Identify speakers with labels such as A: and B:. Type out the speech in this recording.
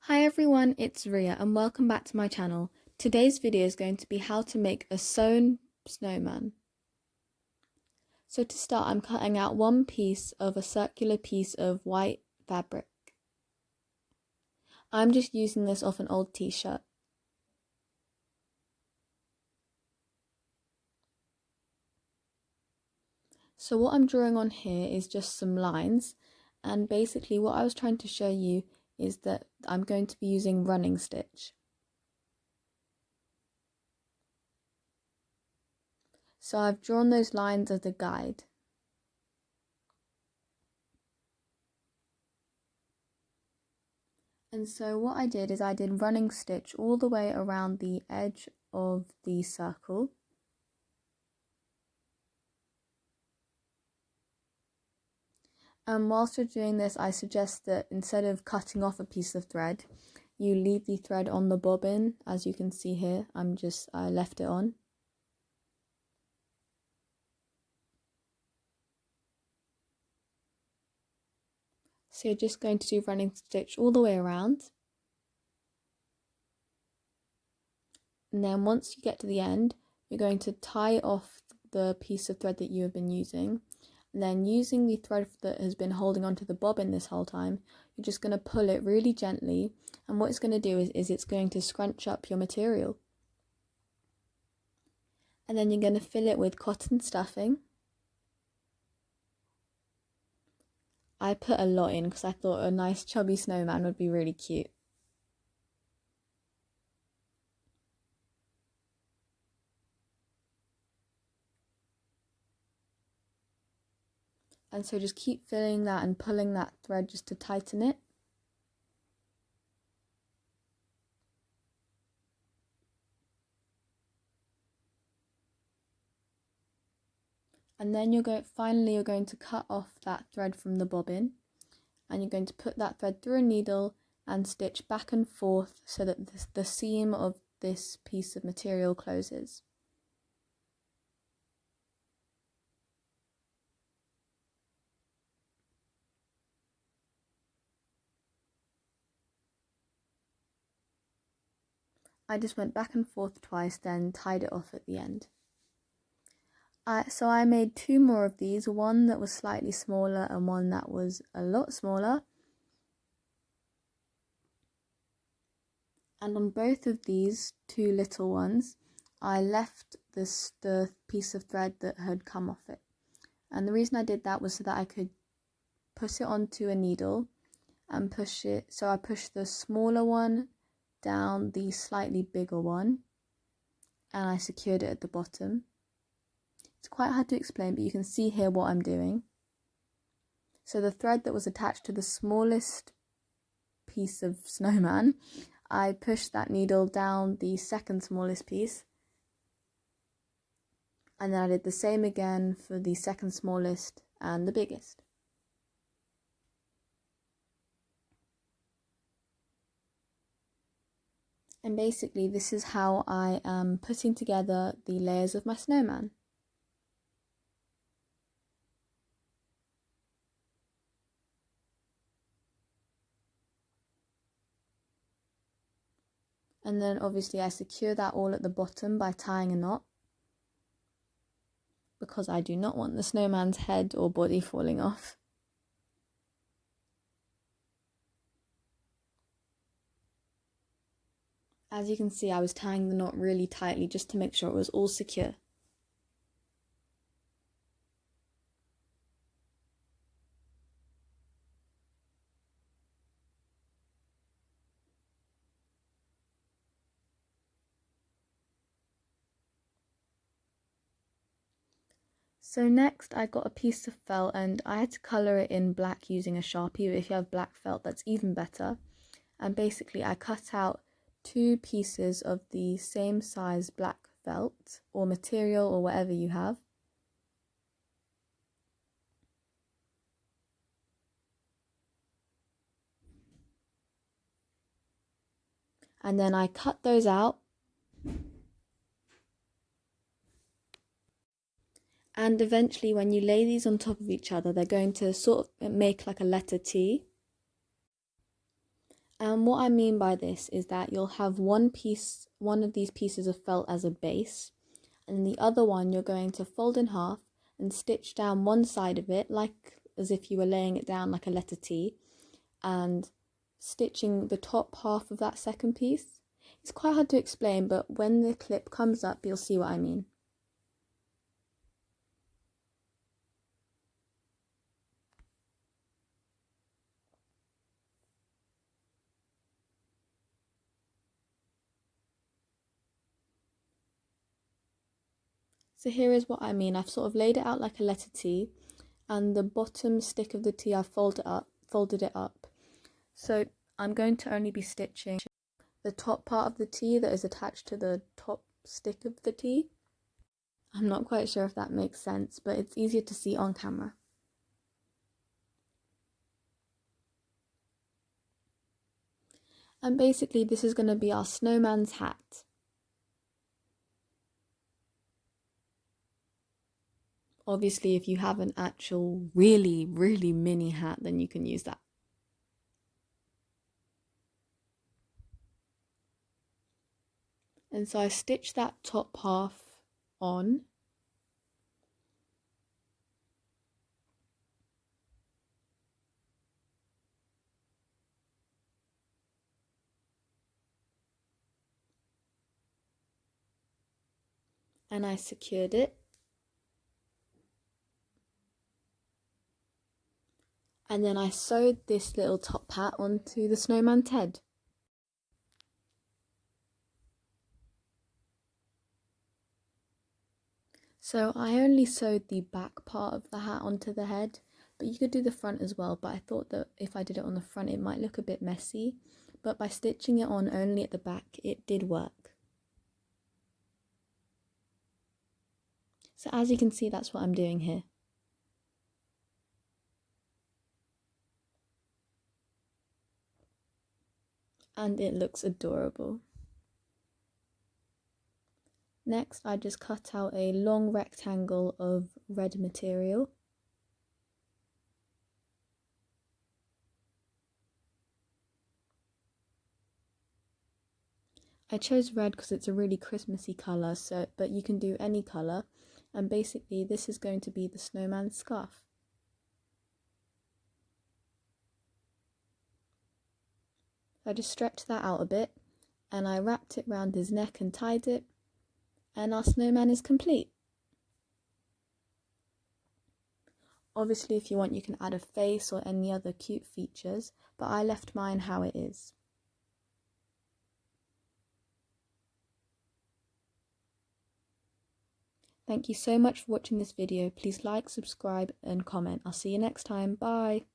A: Hi everyone, it's Riya and welcome back to my channel. Today's video is going to be how to make a sewn snowman. So to start, I'm cutting out one piece of a circular piece of white fabric. I'm just using this off an old t-shirt. So what I'm drawing on here is just some lines, and basically what I was trying to show you is that I'm going to be using running stitch. So I've drawn those lines as a guide. And so what I did is I did running stitch all the way around the edge of the circle. And whilst you're doing this, I suggest that instead of cutting off a piece of thread, you leave the thread on the bobbin. As you can see here, I left it on. So you're just going to do running stitch all the way around. And then once you get to the end, you're going to tie off the piece of thread that you have been using. And then using the thread that has been holding onto the bobbin this whole time, you're just going to pull it really gently. And what it's going to do is it's going to scrunch up your material. And then you're going to fill it with cotton stuffing. I put a lot in because I thought a nice chubby snowman would be really cute. And so just keep filling that and pulling that thread just to tighten it. And then you're going to cut off that thread from the bobbin, and you're going to put that thread through a needle and stitch back and forth so that the seam of this piece of material closes. I just went back and forth twice, then tied it off at the end. So I made two more of these, one that was slightly smaller and one that was a lot smaller. And on both of these two little ones, I left the piece of thread that had come off it. And the reason I did that was so that I could put it onto a needle and push it. So I pushed the smaller one down the slightly bigger one, and I secured it at the bottom. It's quite hard to explain, but you can see here what I'm doing. So the thread that was attached to the smallest piece of snowman, I pushed that needle down the second smallest piece, and then I did the same again for the second smallest and the biggest. And basically this is how I am putting together the layers of my snowman. And then obviously I secure that all at the bottom by tying a knot, because I do not want the snowman's head or body falling off. As you can see, I was tying the knot really tightly just to make sure it was all secure. So next I got a piece of felt, and I had to colour it in black using a Sharpie, but if you have black felt that's even better. And basically I cut out two pieces of the same size black felt or material or whatever you have. And then I cut those out. And eventually when you lay these on top of each other, they're going to sort of make like a letter T. And what I mean by this is that you'll have one of these pieces of felt as a base, and the other one you're going to fold in half and stitch down one side of it, like as if you were laying it down like a letter T, and stitching the top half of that second piece. It's quite hard to explain, but when the clip comes up, you'll see what I mean. So here is what I mean. I've sort of laid it out like a letter T, and the bottom stick of the T I've folded it up. So I'm going to only be stitching the top part of the T that is attached to the top stick of the T. I'm not quite sure if that makes sense, but it's easier to see on camera. And basically this is going to be our snowman's hat. Obviously, if you have an actual really mini hat, then you can use that. And so I stitched that top half on. And I secured it. And then I sewed this little top hat onto the snowman's head. So I only sewed the back part of the hat onto the head, but you could do the front as well, but I thought that if I did it on the front it might look a bit messy, but by stitching it on only at the back it did work. So as you can see, that's what I'm doing here. And it looks adorable. Next, I just cut out a long rectangle of red material. I chose red because it's a really Christmassy colour, but you can do any colour. And basically this is going to be the snowman's scarf. I just stretched that out a bit and I wrapped it round his neck and tied it, and our snowman is complete. Obviously if you want you can add a face or any other cute features, but I left mine how it is. Thank you so much for watching this video. Please like, subscribe and comment. I'll see you next time. Bye!